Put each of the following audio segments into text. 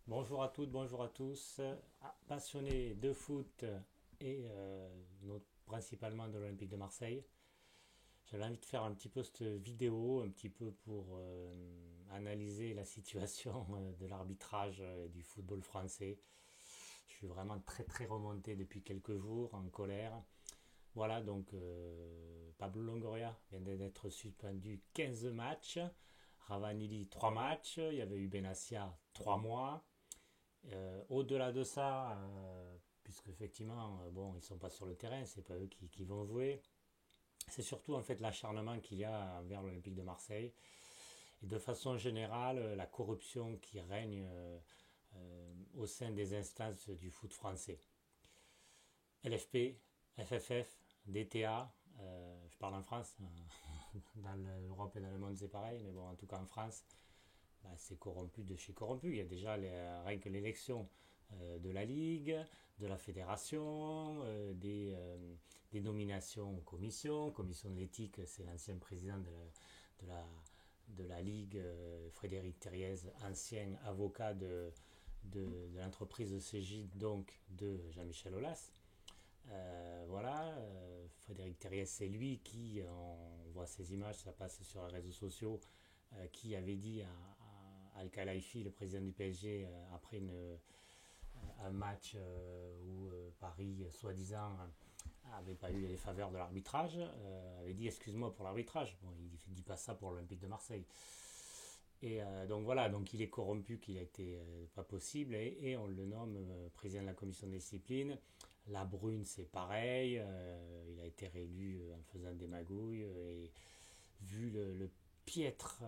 Bonjour à toutes, bonjour à tous. Passionnés de foot et principalement de l'Olympique de Marseille. J'avais envie de faire un petit peu cette vidéo, un petit peu pour analyser la situation de l'arbitrage du football français. Je suis vraiment très très remonté depuis quelques jours, en colère. Voilà, donc Pablo Longoria vient d'être suspendu 15 matchs. Ravanilli 3 matchs. Il y avait eu Benassia 3 mois. Au-delà de ça, puisque effectivement, bon, ils sont pas sur le terrain, c'est pas eux qui vont jouer. C'est surtout en fait l'acharnement qu'il y a vers l'Olympique de Marseille et de façon générale la corruption qui règne au sein des instances du foot français. LFP, FFF, DTA, je parle en France, dans l'Europe et dans le monde c'est pareil, mais bon, en tout cas en France, bah, c'est corrompu de chez corrompu. Il y a déjà rien que l'élection de la Ligue, de la Fédération, des nominations aux commissions. Commission de l'éthique, c'est l'ancien président de la, de la Ligue, Frédéric Thériez, ancien avocat de l'entreprise de Cégide, donc de Jean-Michel Aulas. Voilà, Frédéric Thériez, c'est lui qui, on voit ces images, ça passe sur les réseaux sociaux, qui avait dit à Al-Khelaifi, le président du PSG, après un match où Paris, soi-disant, n'avait pas eu les faveurs de l'arbitrage, avait dit excuse-moi pour l'arbitrage. Bon, il ne dit pas ça pour l'Olympique de Marseille. Et donc voilà, donc il est corrompu, qu'il a été pas possible, et on le nomme président de la commission de discipline. La Brune, c'est pareil, il a été réélu en faisant des magouilles, et vu piètre,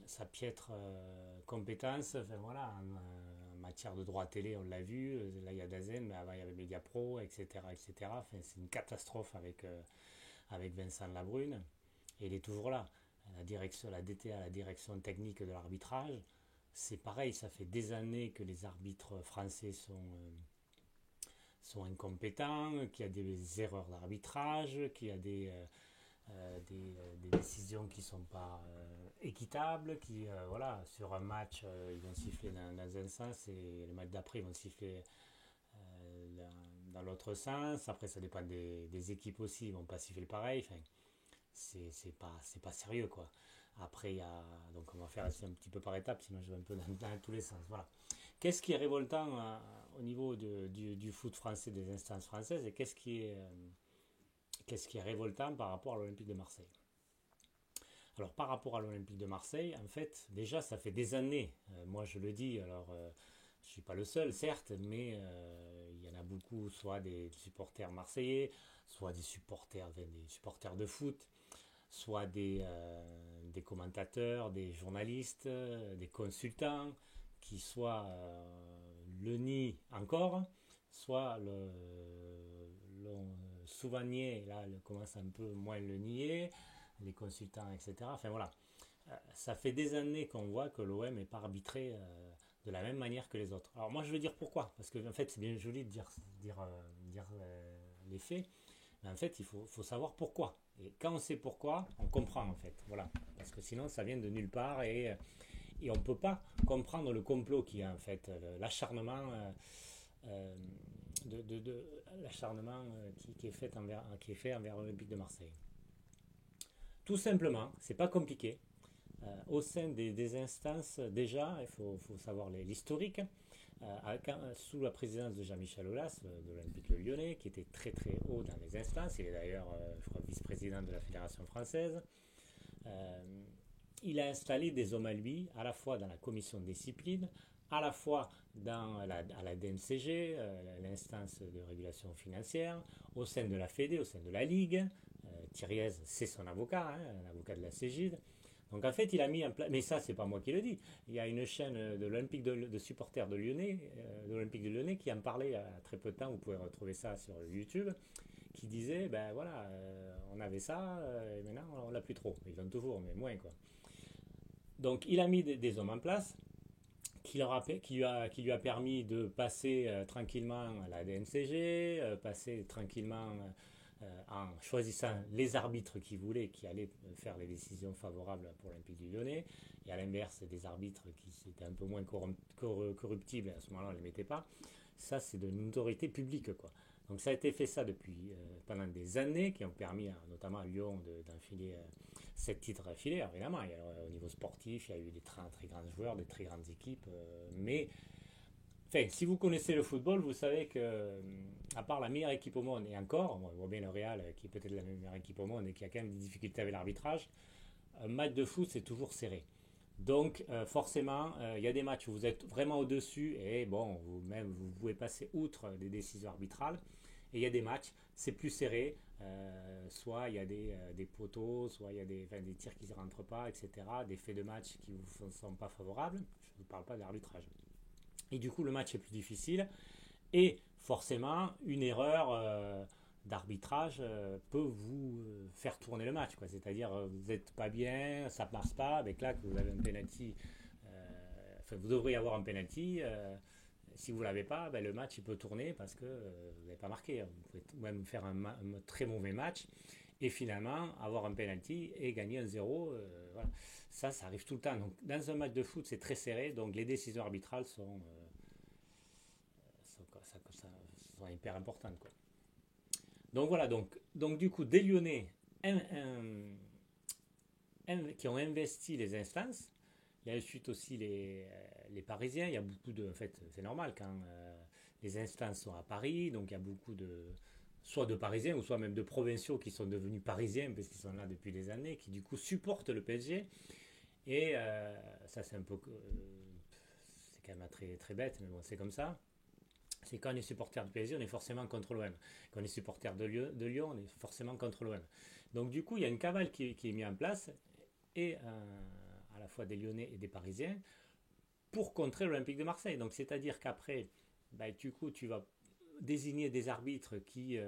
sa piètre compétence, enfin voilà, en matière de droit télé, on l'a vu, là il y a Dazen, mais avant il y avait Mediapro, etc. etc. Enfin, c'est une catastrophe avec Vincent Labrune, et il est toujours là. La direction, la DTA, la direction technique de l'arbitrage, c'est pareil, ça fait des années que les arbitres français sont incompétents, qu'il y a des erreurs d'arbitrage, qu'il y a des décisions qui ne sont pas équitables, qui, voilà, sur un match, ils vont siffler dans un sens et le match d'après, ils vont siffler dans l'autre sens. Après, ça dépend des équipes aussi, ils ne vont pas siffler pareil. Enfin, c'est pas sérieux, quoi. Après, il y a. Donc, on va faire un petit peu par étapes, sinon je vais un peu dans tous les sens. Voilà. Qu'est-ce qui est révoltant au niveau du foot français, des instances françaises, et qu'est-ce qui est révoltant par rapport à l'Olympique de Marseille? Alors par rapport à l'Olympique de Marseille, en fait, déjà ça fait des années, moi je le dis, alors je ne suis pas le seul certes, mais il y en a beaucoup, soit des supporters marseillais, soit des supporters de foot, soit des commentateurs, des journalistes, des consultants, qui soit le nient encore, soit l'ont souvent nié, là elle commence un peu moins le nier, les consultants, etc. Enfin voilà, ça fait des années qu'on voit que l'OM n'est pas arbitré de la même manière que les autres. Alors moi je veux dire pourquoi, parce que en fait c'est bien joli de dire les faits, mais en fait il faut savoir pourquoi. Et quand on sait pourquoi, on comprend en fait. Voilà, parce que sinon ça vient de nulle part et on ne peut pas comprendre le complot qui est en fait l'acharnement. L'acharnement qui est fait envers l'Olympique de Marseille. Tout simplement, c'est pas compliqué. Au sein des instances, déjà, il faut savoir l'historique. Sous la présidence de Jean-Michel Aulas, de l'Olympique Lyonnais, qui était très très haut dans les instances, il est d'ailleurs, je crois, vice-président de la Fédération française. Euh, il a installé des hommes à lui, à la fois dans la commission de discipline, à la fois à la DNCG, l'instance de régulation financière, au sein de la Fédé, au sein de la Ligue. Thiriez, c'est son avocat, hein, l'avocat de la Cégide. Donc en fait, il a mis en place, mais ça, c'est pas moi qui le dis. Il y a une chaîne de l'Olympique de supporters de Lyonnais, de l'Olympique de Lyonnais, qui en parlait il y a très peu de temps. Vous pouvez retrouver ça sur YouTube, qui disait, ben voilà, on avait ça, et maintenant on l'a plus trop. Ils l'ont toujours, mais moins quoi. Donc il a mis des hommes en place qui lui a permis de passer tranquillement à la DNCG, passer tranquillement en choisissant les arbitres qu'ils voulaient, qui allaient faire les décisions favorables pour l'Olympique du Lyonnais, et à l'inverse, des arbitres qui étaient un peu moins corruptibles, à ce moment-là, on ne les mettait pas. Ça, c'est de notoriété publique, quoi. Donc ça a été fait ça depuis pendant des années, qui ont permis notamment à Lyon d'enfiler 7 titres affilés. Alors, évidemment, au niveau sportif, il y a eu des très, très grands joueurs, des très grandes équipes, mais enfin, si vous connaissez le football, vous savez que, à part la meilleure équipe au monde, et encore, on voit bien le Real, qui est peut-être la meilleure équipe au monde et qui a quand même des difficultés avec l'arbitrage, un match de foot, c'est toujours serré. Donc, forcément, il y a des matchs où vous êtes vraiment au-dessus et bon, vous-même, vous pouvez passer outre des décisions arbitrales. Et il y a des matchs, c'est plus serré. Soit il y a des poteaux, soit il y a des tirs qui ne rentrent pas, etc. Des faits de match qui ne vous sont pas favorables. Je ne vous parle pas de l'arbitrage. Et du coup, le match est plus difficile. Et forcément, une erreur d'arbitrage peut vous faire tourner le match, quoi. C'est-à-dire, vous n'êtes pas bien, ça ne passe pas, avec là que vous avez un penalty, enfin, vous devriez avoir un penalty. Si vous ne l'avez pas, ben, le match il peut tourner parce que vous n'avez pas marqué. Vous pouvez même faire un très mauvais match et finalement avoir un penalty et gagner un 0. Voilà. Ça arrive tout le temps. Donc, dans un match de foot, c'est très serré. Donc, les décisions arbitrales sont hyper importantes, quoi. Donc, voilà. Donc du coup, des Lyonnais qui ont investi les instances. Il y a ensuite aussi les Parisiens. Il y a beaucoup de. En fait, c'est normal quand les instances sont à Paris. Donc, il y a beaucoup soit de Parisiens ou soit même de provinciaux qui sont devenus parisiens parce qu'ils sont là depuis des années, qui du coup supportent le PSG. Et ça, c'est un peu. C'est quand même très, très bête, mais bon, c'est comme ça. C'est quand on est supporter du PSG, on est forcément contre l'OM. Quand on est supporter de Lyon, on est forcément contre l'OM. Donc, du coup, il y a une cavale qui est mise en place, et à la fois des Lyonnais et des Parisiens, pour contrer l'Olympique de Marseille. Donc, c'est-à-dire qu'après, bah, du coup, tu vas désigner des arbitres qui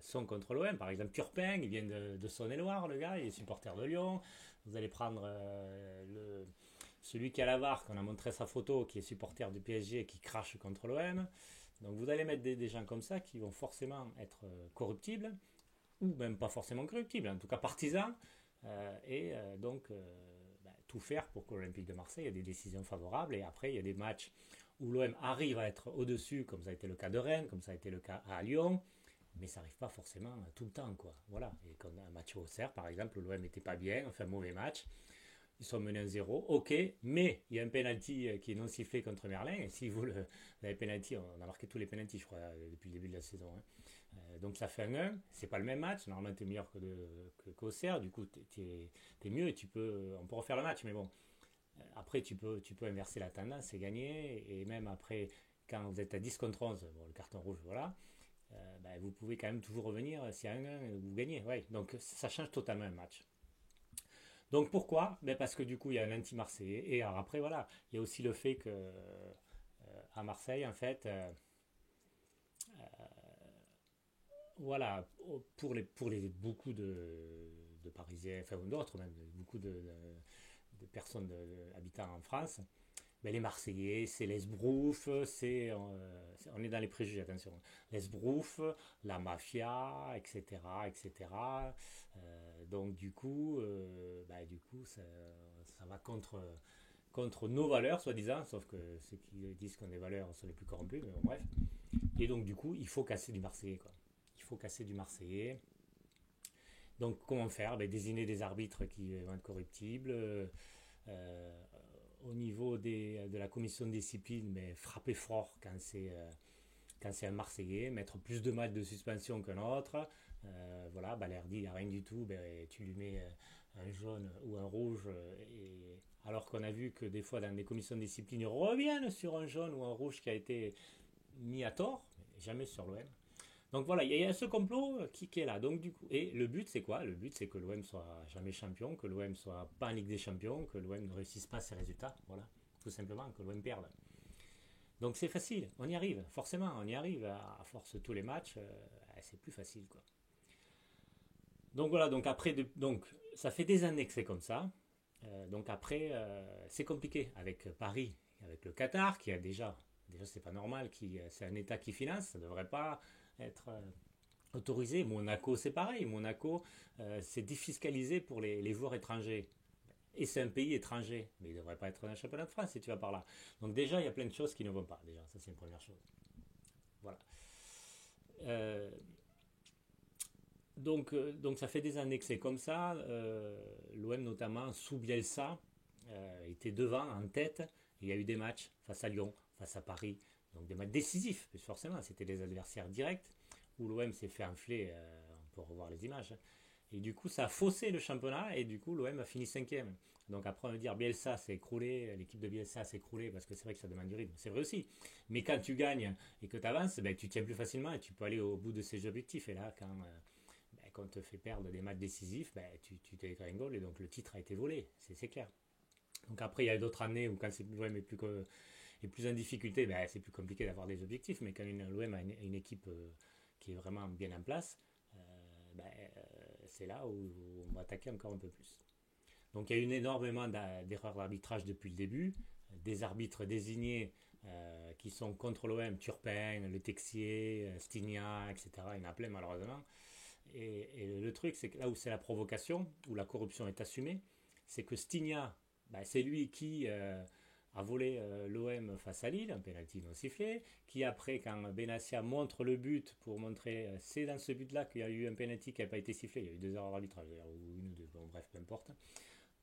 sont contre l'OM. Par exemple, Turpin, il vient de Saône-et-Loire, le gars, il est supporter de Lyon. Vous allez prendre celui qui a la VAR, qu'on a montré sa photo, qui est supporter du PSG et qui crache contre l'OM. Donc vous allez mettre des gens comme ça qui vont forcément être corruptibles, ou même pas forcément corruptibles, en tout cas partisans, donc tout faire pour que l'Olympique de Marseille ait des décisions favorables. Et après, il y a des matchs où l'OM arrive à être au-dessus, comme ça a été le cas de Rennes, comme ça a été le cas à Lyon, mais ça n'arrive pas forcément tout le temps, quoi. Voilà. Et comme un match au Auxerre, par exemple, où l'OM n'était pas bien, on fait un mauvais match, ils sont menés 1-0, ok, mais il y a un penalty qui est non sifflé contre Merlin, et si vous avez penalty, on a marqué tous les penalties, je crois, depuis le début de la saison, hein. Donc ça fait un 1, c'est pas le même match, normalement tu es meilleur qu'Auxerre, du coup tu es mieux et on peut refaire le match, mais bon, après tu peux inverser la tendance, c'est gagner, et même après, quand vous êtes à 10 contre 11, bon, le carton rouge, voilà, vous pouvez quand même toujours revenir, s'il y a un 1, vous gagnez, ouais, donc ça change totalement un match. Donc pourquoi? Parce que du coup il y a un anti-marseillais, et alors après voilà, il y a aussi le fait que à Marseille en fait, voilà, pour les beaucoup de Parisiens, enfin d'autres même, beaucoup de personnes habitant en France, les Marseillais, c'est l'esbrouf, on est dans les préjugés, attention, l'esbrouf, la mafia, etc., etc. Donc du coup, ça va contre nos valeurs, soi-disant, sauf que ceux qui disent qu'on a des valeurs sont les plus corrompus, mais bon, bref. Et donc du coup, il faut casser du Marseillais, quoi. Il faut casser du Marseillais. Donc comment faire? Désigner des arbitres qui vont être corruptibles. Au niveau de la commission de discipline, frapper fort quand c'est un Marseillais, mettre plus de matchs de suspension qu'un autre. Voilà, Balerdi, il n'y a rien du tout, tu lui mets un jaune ou un rouge. Alors qu'on a vu que des fois dans des commissions de discipline, ils reviennent sur un jaune ou un rouge qui a été mis à tort, mais jamais sur l'OM. Donc voilà, il y a ce complot qui est là. Donc du coup, et le but c'est quoi? Le but c'est que l'OM soit jamais champion, que l'OM soit pas en Ligue des Champions, que l'OM ne réussisse pas ses résultats. Voilà, tout simplement, que l'OM perde. Donc c'est facile, on y arrive, forcément, on y arrive à force de tous les matchs, c'est plus facile, quoi. Donc voilà, donc après, donc ça fait des années que c'est comme ça. Donc après, c'est compliqué avec Paris, avec le Qatar qui a déjà c'est pas normal, c'est un État qui finance, ça devrait pas être autorisé. Monaco, c'est pareil. Monaco, c'est défiscalisé pour les joueurs étrangers. Et c'est un pays étranger. Mais il ne devrait pas être dans le championnat de France si tu vas par là. Donc déjà, il y a plein de choses qui ne vont pas. Déjà, ça c'est une première chose. Voilà. Euh, donc ça fait des années que c'est comme ça. L'OM notamment, sous Bielsa, était devant, en tête. Il y a eu des matchs face à Lyon, face à Paris. Donc des matchs décisifs, parce que forcément, c'était des adversaires directs, où l'OM s'est fait enfler, on peut revoir les images. Et du coup, ça a faussé le championnat, et du coup, l'OM a fini cinquième. Donc après, on va dire Bielsa s'est écroulé, l'équipe de Bielsa s'est écroulée, parce que c'est vrai que ça demande du rythme. C'est vrai aussi. Mais quand tu gagnes et que tu avances, ben, tu tiens plus facilement et tu peux aller au bout de ces objectifs. Et là, quand on te fait perdre des matchs décisifs, ben, tu t'égringoles et donc le titre a été volé, c'est clair. Donc après, il y a d'autres années où quand l'OM est plus en difficulté, ben, c'est plus compliqué d'avoir des objectifs, mais quand l'OM a une équipe qui est vraiment bien en place, ben, c'est là où on va attaquer encore un peu plus. Donc il y a eu énormément d'erreurs d'arbitrage depuis le début, des arbitres désignés qui sont contre l'OM, Turpin, Le Texier, Stigna, etc. Il y en a plein malheureusement. Et le truc, c'est que là où c'est la provocation, où la corruption est assumée, c'est que Stigna, bah, c'est lui qui a volé l'OM face à Lille, un pénalty non sifflé, qui après, quand Benassia montre le but pour montrer, c'est dans ce but-là qu'il y a eu un pénalty qui n'a pas été sifflé, il y a eu 2 erreurs d'arbitrage, ou une ou deux, bon bref, peu importe.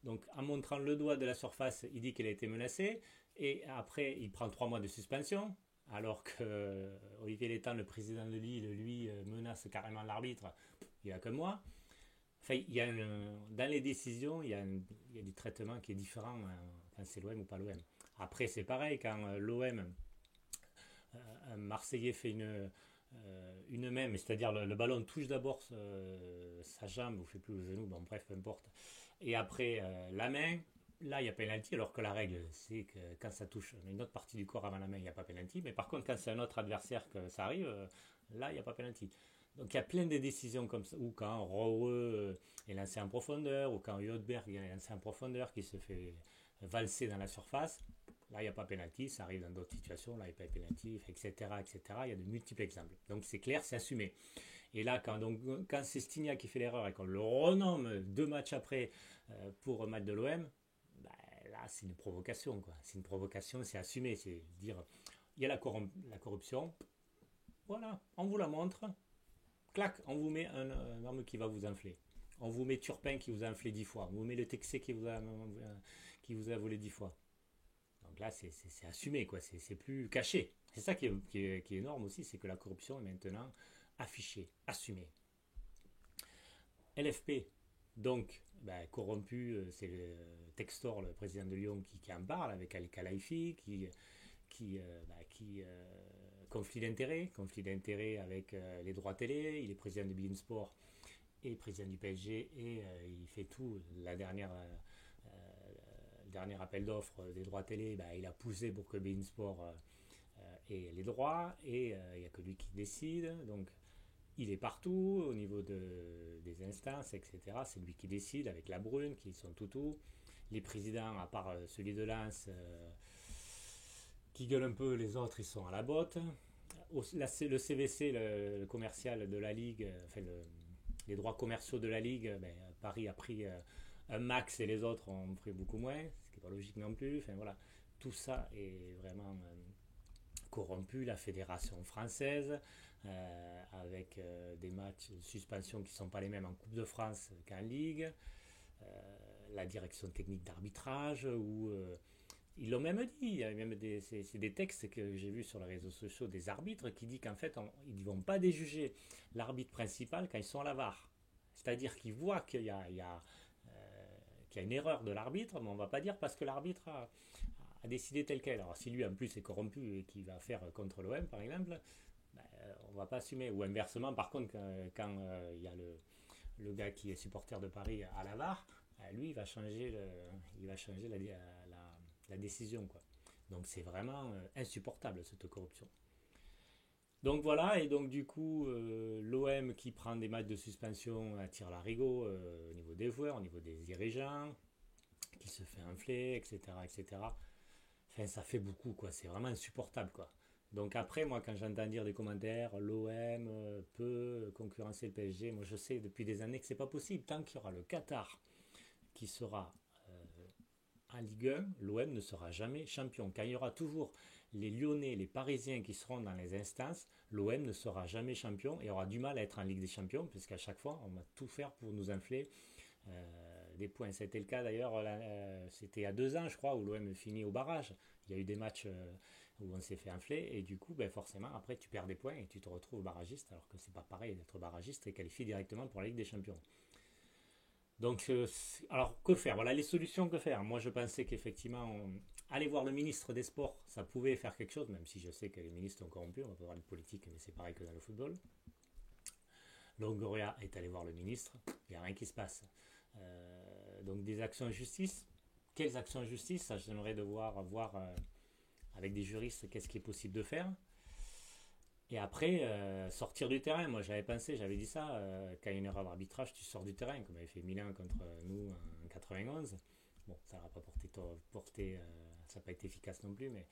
Donc en montrant le doigt de la surface, il dit qu'il a été menacé, et après, il prend 3 mois de suspension, alors que Olivier Létang, le président de Lille, lui, menace carrément l'arbitre, il n'y a que moi. Enfin, dans les décisions, il y a du traitement qui est différent quand c'est l'OM ou pas l'OM. Après, c'est pareil, quand l'OM, un Marseillais fait une main, c'est-à-dire le ballon touche d'abord sa jambe, ou fait plus le genou, bon bref, peu importe. Et après, la main, là, il y a pénalty, alors que la règle, c'est que quand ça touche une autre partie du corps avant la main, il n'y a pas pénalty. Mais par contre, quand c'est un autre adversaire que ça arrive, là, il n'y a pas pénalty. Donc il y a plein de décisions comme ça, ou quand Rowe est lancé en profondeur, ou quand Jodberg est lancé en profondeur, qui se fait valser dans la surface. Là, il n'y a pas pénalty, ça arrive dans d'autres situations, là, il n'y a pas pénalty, etc., etc. Il y a de multiples exemples. Donc c'est clair, c'est assumé. Et là, quand c'est Stigna qui fait l'erreur et qu'on le renomme 2 matchs après pour un match de l'OM, bah, là, c'est une provocation, quoi. C'est une provocation, c'est assumé. C'est dire, il y a la corruption, voilà, on vous la montre, clac, on vous met un homme qui va vous enfler. On vous met Turpin qui vous a enflé 10 fois. On vous met le Texé qui vous a volé 10 fois. Donc là, c'est assumé, quoi. C'est plus caché. C'est ça qui est énorme aussi, c'est que la corruption est maintenant affichée, assumée. LFP, donc, ben, corrompu, c'est le Textor, le président de Lyon, qui en parle avec Al Khelaifi, qui conflit d'intérêt avec les droits télé. Il est président de Beansport et président du PSG et il fait tout. Le dernier appel d'offres des droits télé, ben, il a poussé pour que Beansport ait les droits et il n'y a que lui qui décide. Donc il est partout au niveau des instances, etc. C'est lui qui décide avec la Brune, qui sont tout. Les présidents, à part celui de Lens, qui gueule un peu, les autres, ils sont à la botte. Le CVC, le commercial de la Ligue, les droits commerciaux de la Ligue, ben, Paris a pris un max et les autres ont pris beaucoup moins, ce qui n'est pas logique non plus. Enfin voilà, tout ça est vraiment corrompu. La fédération française, avec des matchs de suspension qui ne sont pas les mêmes en Coupe de France qu'en Ligue, la direction technique d'arbitrage, où ils l'ont même dit, il y a même c'est des textes que j'ai vus sur les réseaux sociaux des arbitres qui disent qu'en fait, ils ne vont pas déjuger l'arbitre principal quand ils sont à la VAR. C'est-à-dire qu'ils voient qu'il y a une erreur de l'arbitre, mais on ne va pas dire parce que l'arbitre a décidé tel quel. Alors si lui en plus est corrompu et qu'il va faire contre l'OM par exemple, ben, on ne va pas assumer. Ou inversement, par contre, quand il y a le gars qui est supporter de Paris à la VAR, lui il va changer, la décision, quoi. Donc c'est vraiment insupportable cette corruption. Donc voilà, et donc du coup, l'OM qui prend des matchs de suspension attire l'arigot au niveau des joueurs, au niveau des dirigeants, qui se fait enfler, etc., etc. Enfin, ça fait beaucoup, quoi. C'est vraiment insupportable, quoi. Donc après, moi, quand j'entends dire des commentaires, l'OM peut concurrencer le PSG, moi je sais depuis des années que c'est pas possible. Tant qu'il y aura le Qatar qui sera en Ligue 1, l'OM ne sera jamais champion. Quand il y aura toujours les Lyonnais, les Parisiens qui seront dans les instances, l'OM ne sera jamais champion et aura du mal à être en Ligue des Champions, puisqu'à chaque fois, on va tout faire pour nous infler des points. C'était le cas d'ailleurs, c'était il y a 2 ans, je crois, où l'OM finit au barrage. Il y a eu des matchs où on s'est fait infler, et du coup, ben, forcément, après, tu perds des points et tu te retrouves barragiste, alors que c'est pas pareil d'être barragiste et qualifié directement pour la Ligue des Champions. Donc, alors que faire? Voilà les solutions que faire. Moi, je pensais qu'effectivement, aller voir le ministre des Sports, ça pouvait faire quelque chose, même si je sais que les ministres sont corrompus. On va pas parler de politique, mais c'est pareil que dans le football. Longoria est allé voir le ministre, il n'y a rien qui se passe. Donc, des actions en justice. Quelles actions en justice? Ça, j'aimerais devoir voir avec des juristes qu'est-ce qui est possible de faire. Et après, sortir du terrain. Moi, j'avais pensé, j'avais dit ça, quand il y a une erreur d'arbitrage, tu sors du terrain, comme avait fait Milan contre nous en 91. Bon, ça n'a pas ça n'a pas été efficace non plus, mais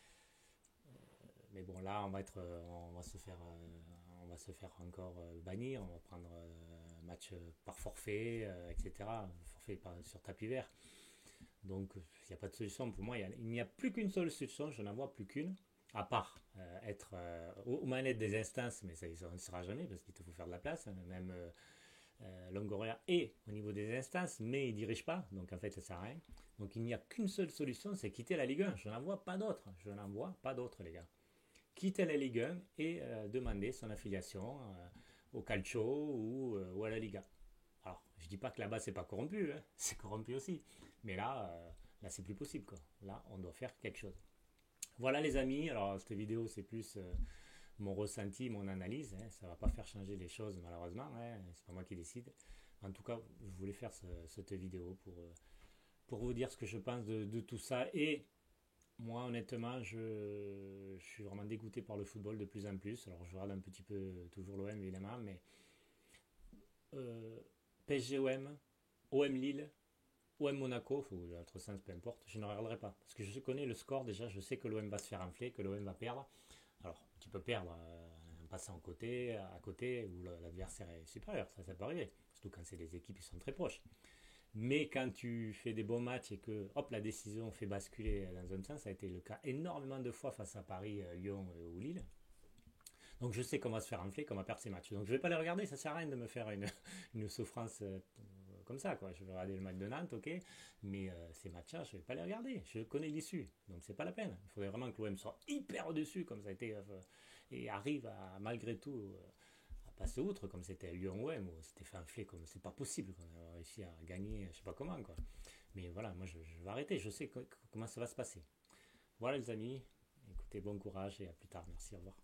bon, là, on va se faire encore bannir. On va prendre match par forfait, etc. Forfait sur tapis vert. Donc, il n'y a pas de solution. Pour moi, il n'y a plus qu'une seule solution. Je n'en vois plus qu'une. À part être aux manettes des instances, mais ça ne sera jamais parce qu'il te faut faire de la place. Même Longoria est au niveau des instances, mais il ne dirige pas. Donc, en fait, ça ne sert à rien. Donc, il n'y a qu'une seule solution, c'est quitter la Ligue 1. Je n'en vois pas d'autre. Je n'en vois pas d'autre, les gars. Quitter la Ligue 1 et demander son affiliation au Calcio ou à la Liga. Alors, je dis pas que là-bas c'est pas corrompu, hein. C'est corrompu aussi. Mais là c'est plus possible, quoi. Là, on doit faire quelque chose. Voilà les amis, alors cette vidéo c'est plus mon ressenti, mon analyse, hein. Ça va pas faire changer les choses malheureusement, hein. C'est pas moi qui décide. En tout cas, je voulais faire cette vidéo pour vous dire ce que je pense de tout ça. Et moi honnêtement, je suis vraiment dégoûté par le football de plus en plus. Alors je regarde un petit peu toujours l'OM évidemment, mais PSG-OM, OM Lille, OM Monaco, ou l'autre sens, peu importe, je ne regarderai pas. Parce que je connais le score déjà, je sais que l'OM va se faire enfler, que l'OM va perdre. Alors, tu peux perdre en passant à côté où l'adversaire est supérieur, ça peut arriver. Surtout quand c'est des équipes qui sont très proches. Mais quand tu fais des bons matchs et que hop, la décision fait basculer dans un sens, ça a été le cas énormément de fois face à Paris, Lyon ou Lille. Donc je sais qu'on va se faire enfler, qu'on va perdre ces matchs. Donc je ne vais pas les regarder, ça sert à rien de me faire une souffrance comme ça, quoi. Je vais regarder le match de Nantes, ok, mais ces matchs-là, je ne vais pas les regarder. Je connais l'issue, donc c'est pas la peine. Il faudrait vraiment que l'OM soit hyper au-dessus, comme ça a été, et arrive à, malgré tout à passer outre, comme c'était à Lyon-OM, où c'était fait enfler, comme c'est pas possible qu'on a réussi à gagner, je sais pas comment, quoi. Mais voilà, moi je vais arrêter, je sais comment ça va se passer. Voilà les amis, écoutez, bon courage et à plus tard, merci, au revoir.